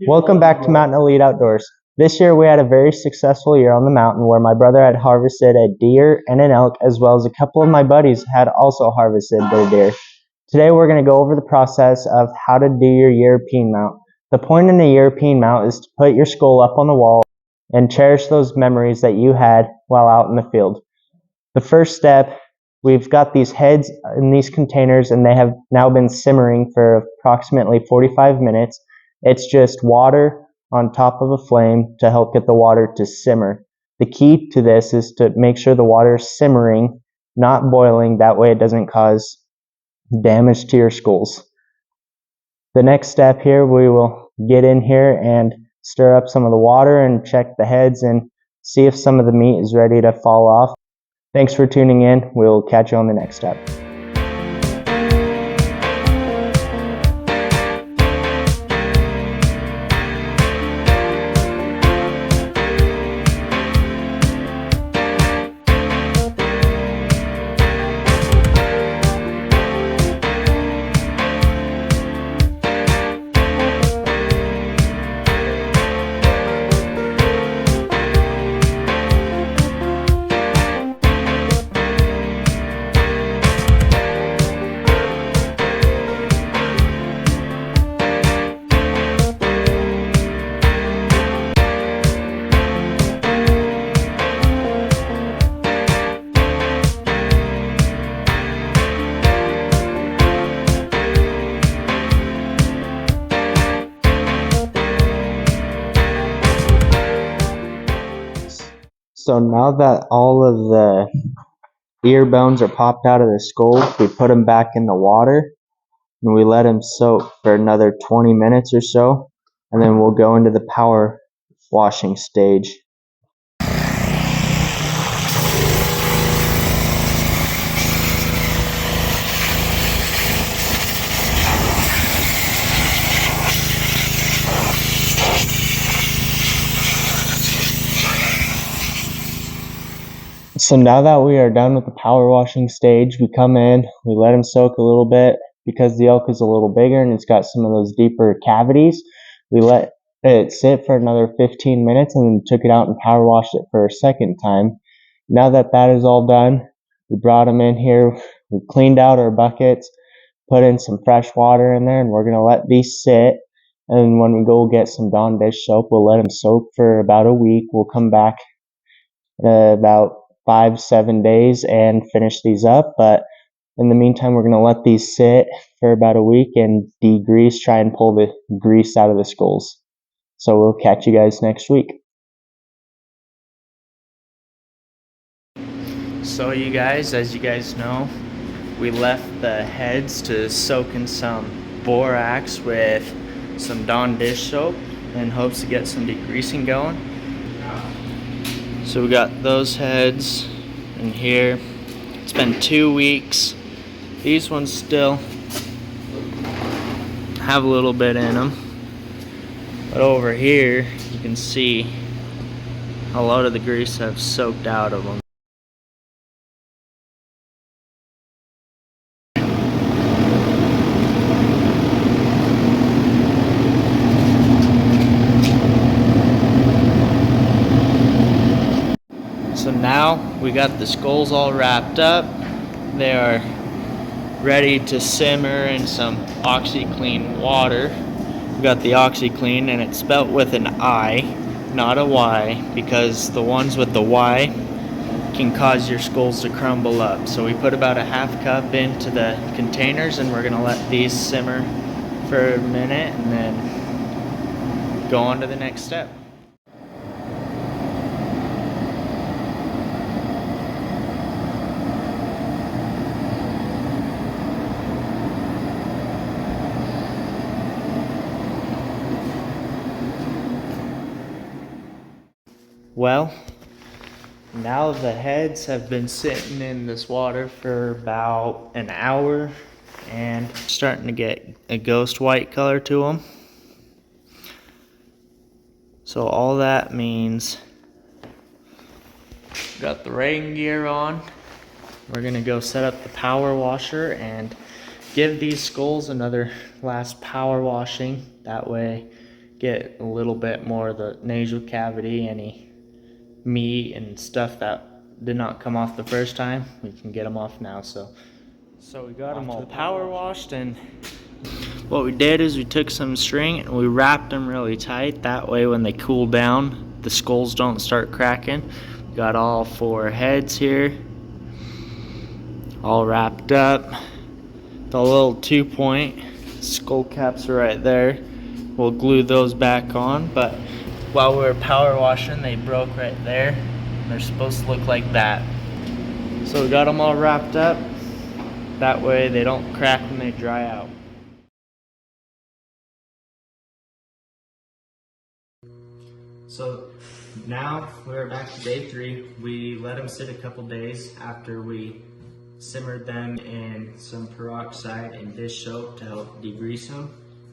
Welcome back to Mountain Elite Outdoors. This year we had a very successful year on the mountain where my brother had harvested a deer and an elk, as well as a couple of my buddies had also harvested their deer. Today we're going to go over the process of how to do your European mount. The point in a European mount is to put your skull up on the wall and cherish those memories that you had while out in the field. The first step, we've got these heads in these containers and they have now been simmering for approximately 45 minutes. It's just water on top of a flame to help get the water to simmer. The key to this is to make sure the water is simmering, not boiling. That way it doesn't cause damage to your skulls. The next step here, we will get in here and stir up some of the water and check the heads and see if some of the meat is ready to fall off. Thanks for tuning in. We'll catch you on the next step. So now that all of the ear bones are popped out of the skull, we put them back in the water and we let them soak for another 20 minutes or so, and then we'll go into the power washing stage. So now that we are done with the power washing stage, we come in, we let them soak a little bit. Because the elk is a little bigger and it's got some of those deeper cavities, we let it sit for another 15 minutes and then took it out and power washed it for a second time. Now that that is all done, we brought them in here, we cleaned out our buckets, put in some fresh water in there, and we're going to let these sit. And when we go get some Dawn dish soap, we'll let them soak for about a week. We'll come back about 5-7 days and finish these up, but in the meantime we're going to let these sit for about a week and degrease, try and pull the grease out of the skulls. So we'll catch you guys next week. So you guys, as you guys know, we left the heads to soak in some borax with some Dawn dish soap in hopes to get some degreasing going. So we got those heads in here. It's been 2 weeks. These ones still have a little bit in them. But over here, you can see a lot of the grease have soaked out of them. So now we got the skulls all wrapped up. They are ready to simmer in some OxyClean water. We got the OxyClean and it's spelt with an I, not a Y, because the ones with the Y can cause your skulls to crumble up. So we put about a half cup into the containers and we're gonna let these simmer for a minute and then go on to the next step. Well, now the heads have been sitting in this water for about an hour and starting to get a ghost white color to them. So all that means, got the rain gear on. We're gonna go set up the power washer and give these skulls another last power washing. That way get a little bit more of the nasal cavity, any meat and stuff that did not come off the first time, we can get them off now. So we got them all power washed, and what we did is we took some string and we wrapped them really tight. That way when they cool down, the skulls don't start cracking. We got all 4 heads here, all wrapped up. The little 2-point skull caps are right there. We'll glue those back on, but while we were power washing, they broke right there. They're supposed to look like that. So we got them all wrapped up. That way they don't crack when they dry out. So now we're back to day 3. We let them sit a couple days after we simmered them in some peroxide and dish soap to help degrease them,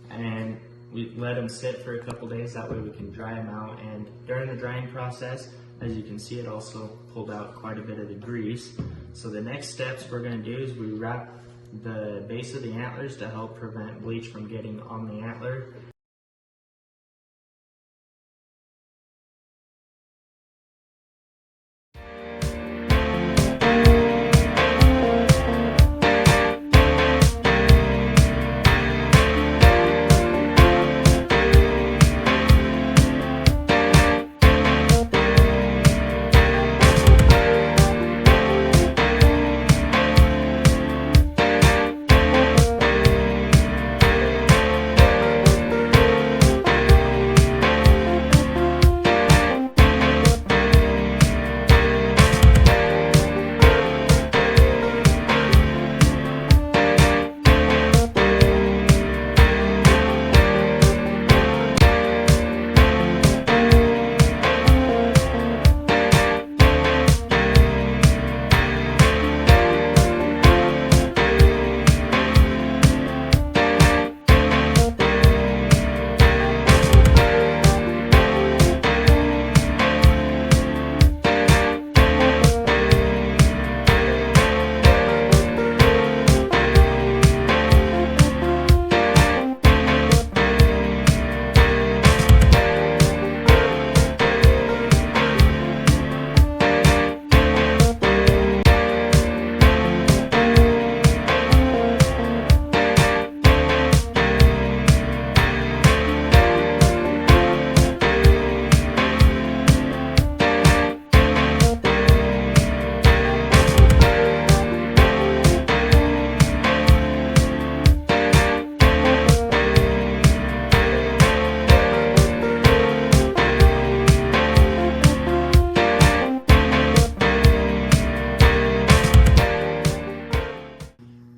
and we let them sit for a couple days. That way we can dry them out, and during the drying process, as you can see, it also pulled out quite a bit of the grease. So the next steps we're going to do is we wrap the base of the antlers to help prevent bleach from getting on the antler.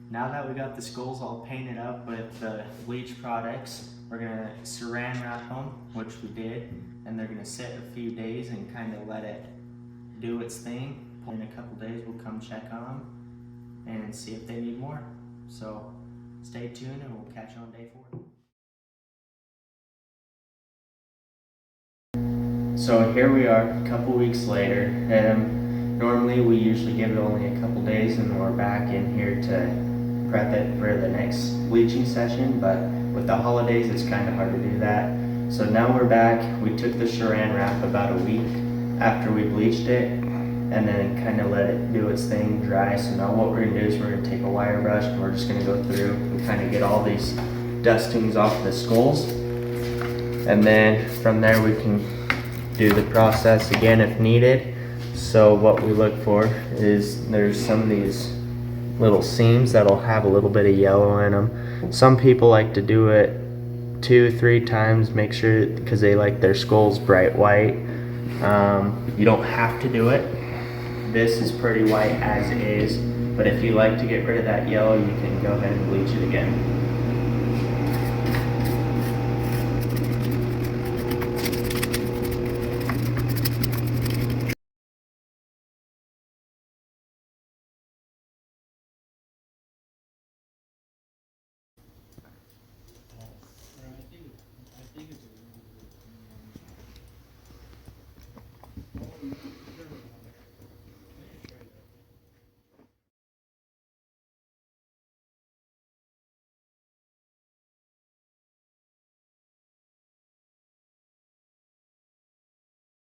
Now that we got the skulls all painted up with the bleach products, we're gonna saran wrap them, which we did, and they're gonna sit a few days and kind of let it do its thing. In a couple days, we'll come check on them and see if they need more. So stay tuned and we'll catch you on day 4. So here we are, a couple weeks later. Normally we usually give it only a couple days and we're back in here to prep it for the next bleaching session, but with the holidays it's kind of hard to do that. So now we're back. We took the saran wrap about a week after we bleached it and then kind of let it do its thing, dry. So now what we're going to do is we're going to take a wire brush and we're just going to go through and kind of get all these dustings off the skulls, and then from there we can do the process again if needed. So what we look for is there's some of these little seams that'll have a little bit of yellow in them. Some people like to do it 2-3 times, make sure, because they like their skulls bright white. You don't have to do it. This is pretty white as is, but if you like to get rid of that yellow, you can go ahead and bleach it again.